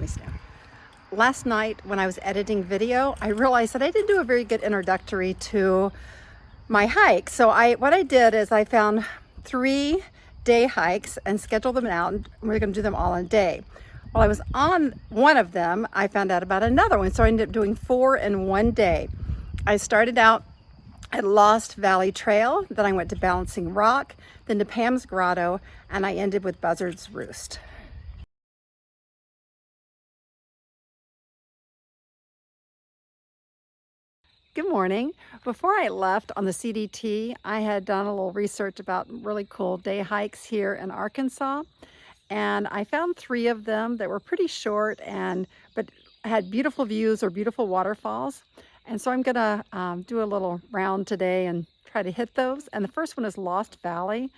me stand. Last night when I was editing video, I realized that I didn't do a very good introductory to my hike. So what I did is I found 3-day hikes and scheduled them out, and we're going to do them all in a day. While I was on one of them, I found out about another one, so I ended up doing 4 in one day. I started out at Lost Valley Trail, then I went to Balancing Rock, then to Pam's Grotto, and I ended with Buzzard's Roost. Good morning. Before I left on the CDT, I had done a little research about really cool day hikes here in Arkansas, and I found 3 of them that were pretty short but had beautiful views or beautiful waterfalls. And so I'm gonna do a little round today and try to hit those. And the first one is Lost Valley.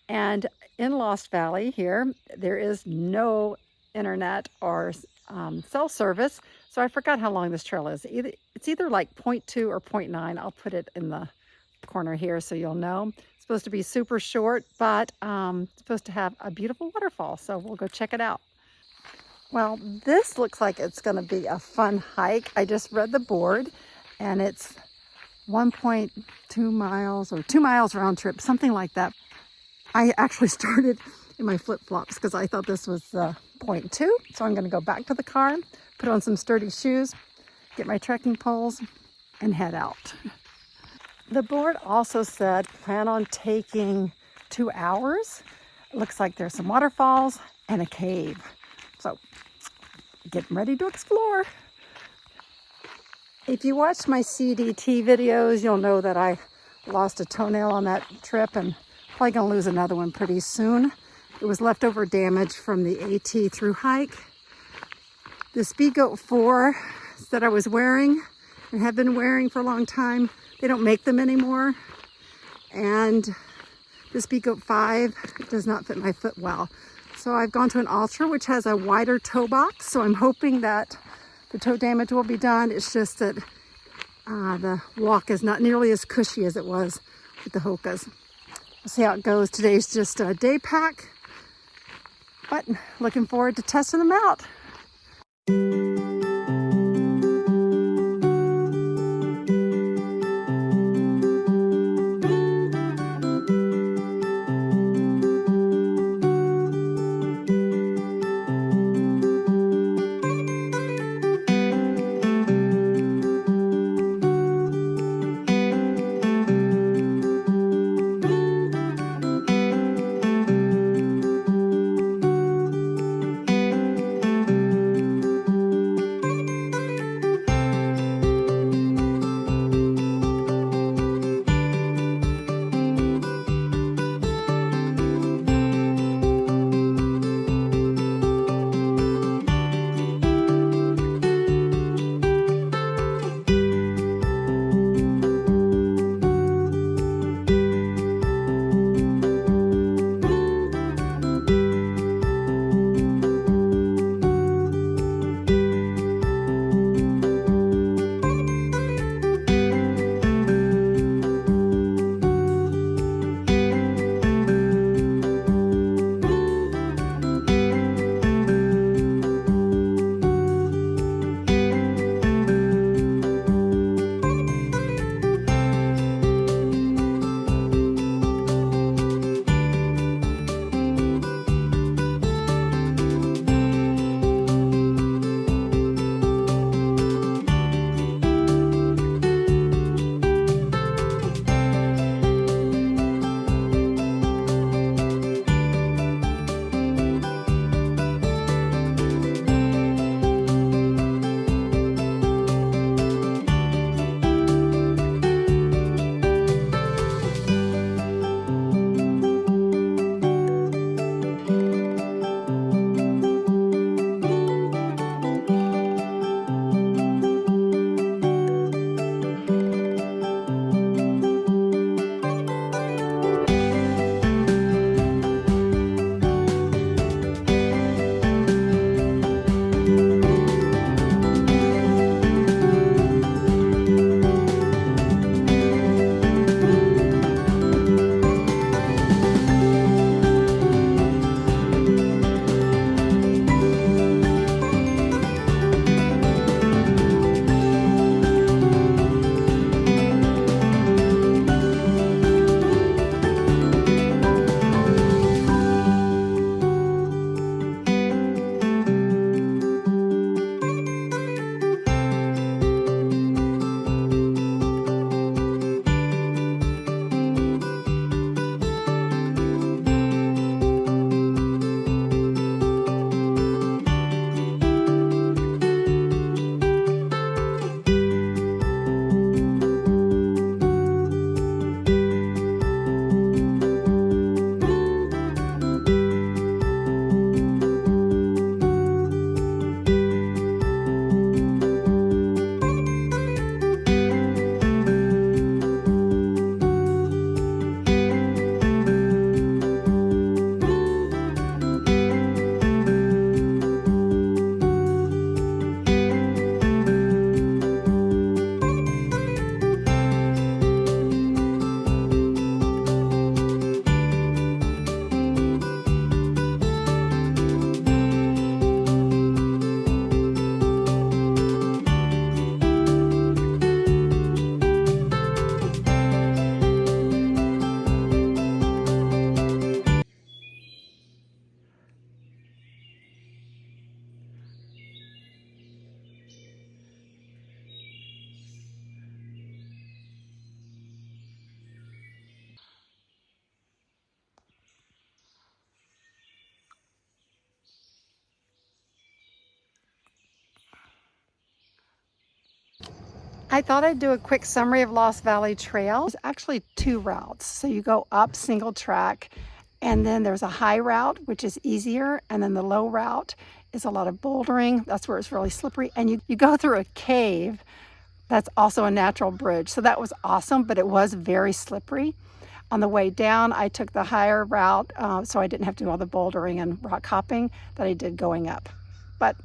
And in Lost Valley here, there is no internet or cell service. So I forgot how long this trail is. It's either like 0.2 or 0.9. I'll put it in the corner here so you'll know. It's supposed to be super short, but it's supposed to have a beautiful waterfall. So we'll go check it out. Well, this looks like it's going to be a fun hike. I just read the board and it's 1.2 miles or 2 miles round trip, something like that. I actually started in my flip-flops because I thought this was 0.2. So I'm going to go back to the car, put on some sturdy shoes, get my trekking poles, and head out. The board also said plan on taking 2 hours. It looks like there's some waterfalls and a cave. So getting ready to explore. If you watch my CDT videos, you'll know that I lost a toenail on that trip and probably gonna lose another one pretty soon. It was leftover damage from the AT through hike. The Speedgoat 4 that I was wearing and have been wearing for a long time, they don't make them anymore. And the Speedgoat 5 does not fit my foot well. So I've gone to an Ultra, which has a wider toe box. So I'm hoping that the toe damage will be done. It's just that the walk is not nearly as cushy as it was with the Hokas. We'll see how it goes. Today's just a day pack, but looking forward to testing them out. I thought I'd do a quick summary of Lost Valley Trail. There's actually two routes. So you go up single track, and then there's a high route, which is easier, and then the low route is a lot of bouldering. That's where it's really slippery. And you go through a cave that's also a natural bridge. So that was awesome, but it was very slippery. On the way down, I took the higher route, so I didn't have to do all the bouldering and rock hopping that I did going up. But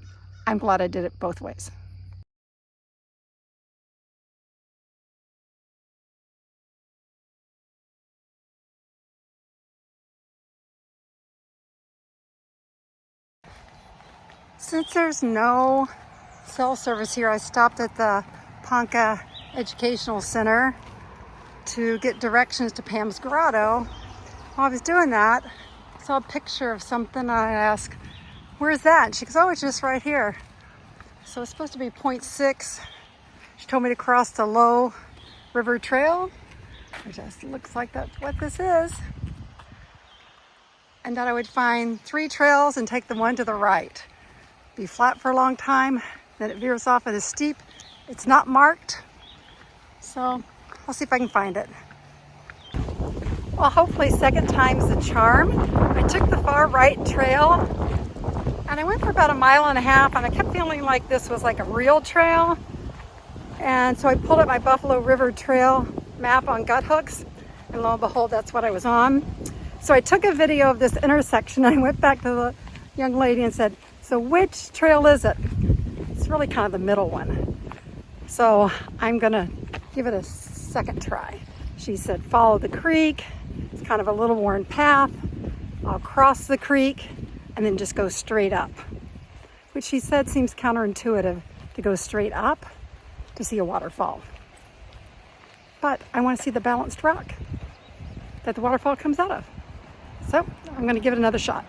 I'm glad I did it both ways. Since there's no cell service here, I stopped at the Ponca Educational Center to get directions to Pam's Grotto. While I was doing that, I saw a picture of something and I asked, "Where's that?" And she goes, "Oh, it's just right here." So it's supposed to be 0.6. She told me to cross the Low River Trail, which just looks like that's what this is. And that I would find 3 trails and take the one to the right. Be flat for a long time, then it veers off and is steep. It's not marked, so I'll see if I can find it. Well, hopefully second time's the charm. I took the far right trail and I went for about 1.5 miles, and I kept feeling like this was like a real trail. And so I pulled up my Buffalo River Trail map on gut hooks, and lo and behold, that's what I was on. So I took a video of this intersection and I went back to the young lady and said, "So which trail is it?" It's really kind of the middle one. So I'm gonna give it a second try. She said, "Follow the creek. It's kind of a little worn path. I'll cross the creek and then just go straight up," which she said seems counterintuitive to go straight up to see a waterfall. But I want to see the balanced rock that the waterfall comes out of. So I'm going to give it another shot.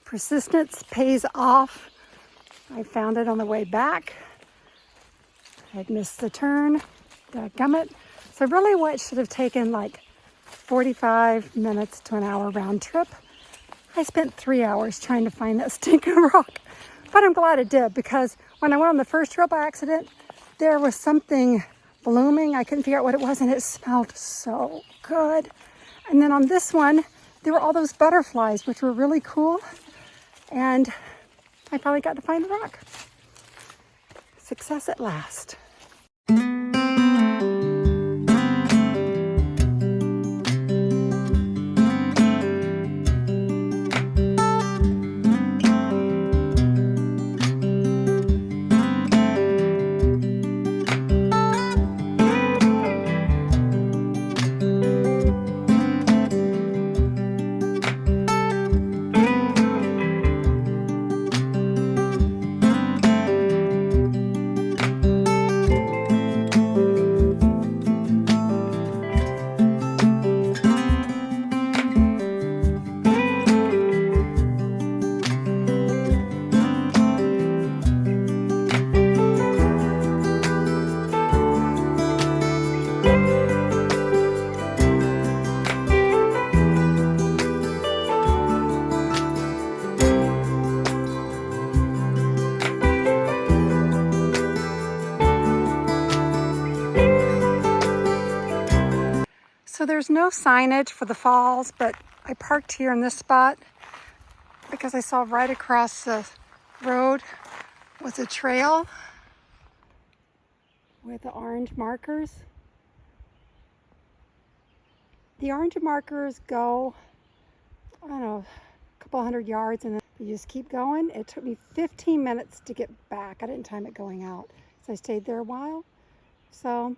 Persistence pays off. I found it on the way back. I'd missed the turn, dadgummit. So really what should have taken like 45 minutes to an hour round trip, I spent 3 hours trying to find that stinking rock. But I'm glad it did, because when I went on the first trip by accident, there was something blooming. I couldn't figure out what it was, and it smelled so good. And then on this one, there were all those butterflies, which were really cool. And I finally got to find the rock. Success at last. So there's no signage for the falls, but I parked here in this spot because I saw right across the road was a trail with the orange markers. The orange markers go, I don't know, a couple hundred yards, and then you just keep going. It took me 15 minutes to get back. I didn't time it going out, so I stayed there a while. So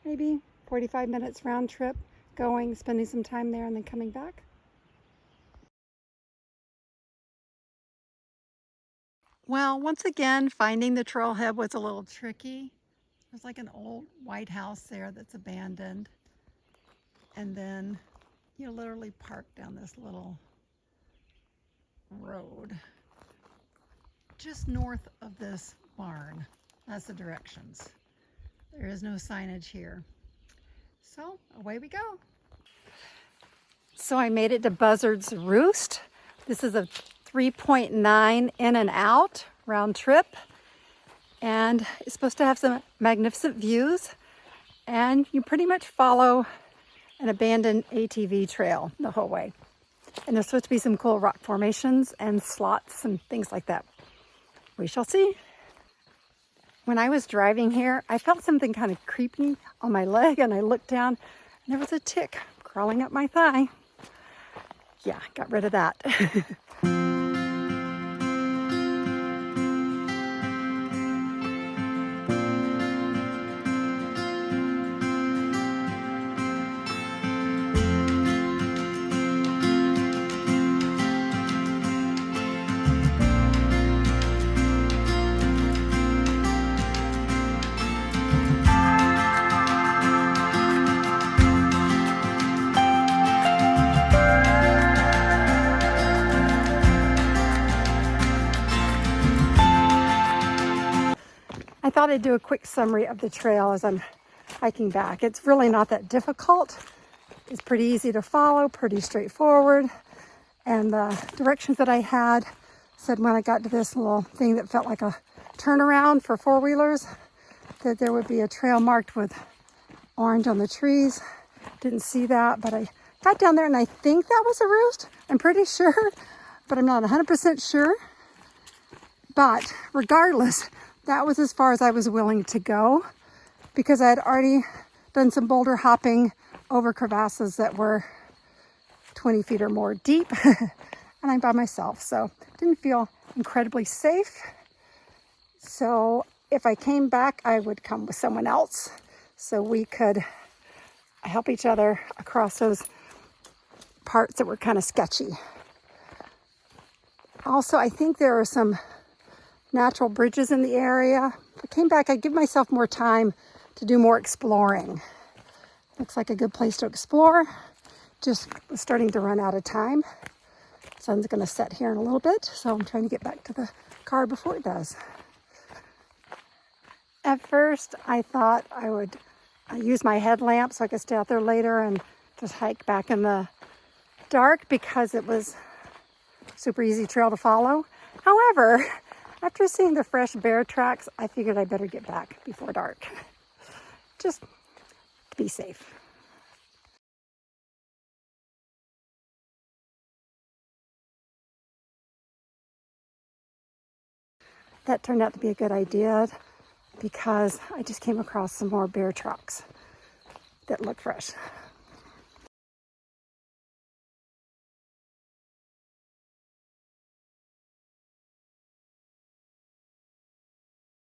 maybe 45 minutes round trip, going, spending some time there, and then coming back. Well, once again, finding the trailhead was a little tricky. There's like an old white house there that's abandoned. And then you literally park down this little road just north of this barn. That's the directions. There is no signage here. So away we go. So I made it to Buzzard's Roost. This is a 3.9 in and out round trip. And it's supposed to have some magnificent views. And you pretty much follow an abandoned ATV trail the whole way. And there's supposed to be some cool rock formations and slots and things like that. We shall see. When I was driving here, I felt something kind of creepy on my leg, and I looked down and there was a tick crawling up my thigh. Yeah, got rid of that. I thought I'd do a quick summary of the trail as I'm hiking back. It's really not that difficult. It's pretty easy to follow, pretty straightforward. And the directions that I had said when I got to this little thing that felt like a turnaround for four-wheelers, that there would be a trail marked with orange on the trees. Didn't see that, but I got down there and I think that was a roost. I'm pretty sure, but I'm not 100% sure. But regardless, that was as far as I was willing to go because I had already done some boulder hopping over crevasses that were 20 feet or more deep. And I'm by myself, so didn't feel incredibly safe. So if I came back, I would come with someone else so we could help each other across those parts that were kind of sketchy. Also, I think there are some natural bridges in the area. If I came back, I'd give myself more time to do more exploring. Looks like a good place to explore. Just was starting to run out of time. Sun's going to set here in a little bit, so I'm trying to get back to the car before it does. At first, I thought I would use my headlamp so I could stay out there later and just hike back in the dark because it was a super easy trail to follow. However, after seeing the fresh bear tracks, I figured I'd better get back before dark. Just to be safe. That turned out to be a good idea because I just came across some more bear tracks that look fresh.